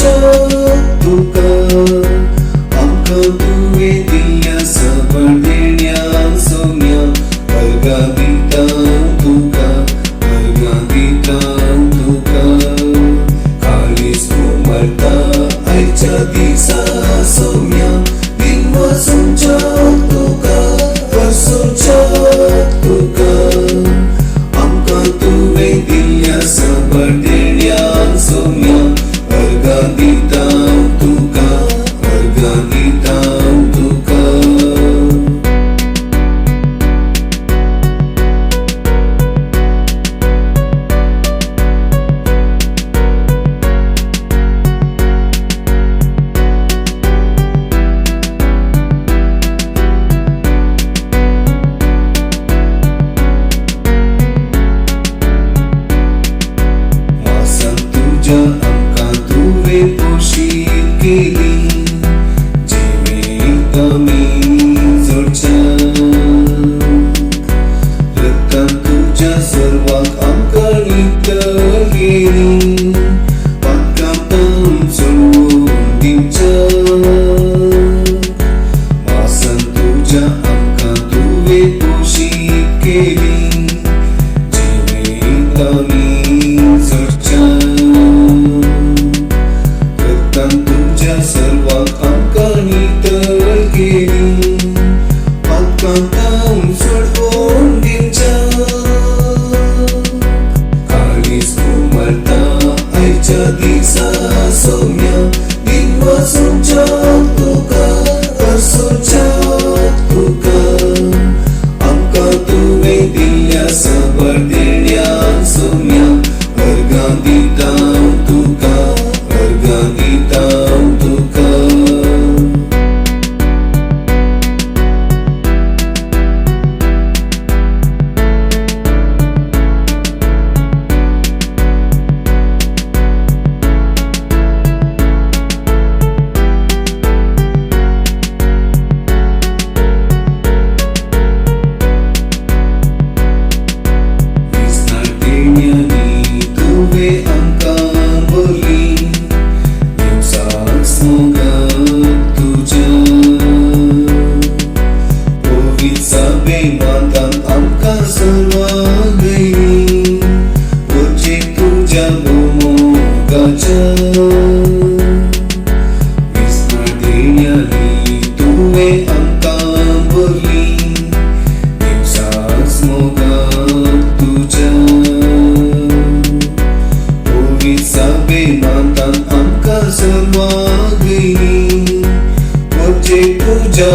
सोडचो तुका आमकां तुवें दिल्या सबळ देण्याक सोम्या वर्गां दिता तुका वर्गां दिता तुका काळीज उमळटा आयच्या दिसा सोम्या दिन वचूंचो तुका वचूंचो तुका आमकां तुवें दिल्या सबळ देण्याक सोम्या वर्गां दिता तुका वर्गां दिता तुका आमकां तुवें पोशीत केली जिवीत आमी जोडच्या रक्तान तुज्या सर्वाक आमकां नितळगेली पातकांपान सोडून दिवच्या वासान तुज्या आमकां तुवें पोशीत केली जिवीत आमी जोडच्या सर्वाक आमकां नितळगेली पातकांपान सोडून दिवच्या काळीज उमळटा आयच्या दिसा सोम्या दिन वचूंचो तुका वचूंचो तुका आमकां तुवें दिल्या सबळ देण्याक सोम्या वर्गां दिता तुका वर्गां दिता तुका विस्तारतेण्यांनी तुवें आमकां भरली दिवसाक मोगाक तुज्या पवित्र सभेमांतान आमकां सर्वांक घायली वचे तुज्या मोगाच्या विस्तारतेण्यांनी तुवें आमकां भरली दिवसाक मोगाक तुज्या पवित्र सभेमांतान आमकां सर्वांक घायली वचे तुज्या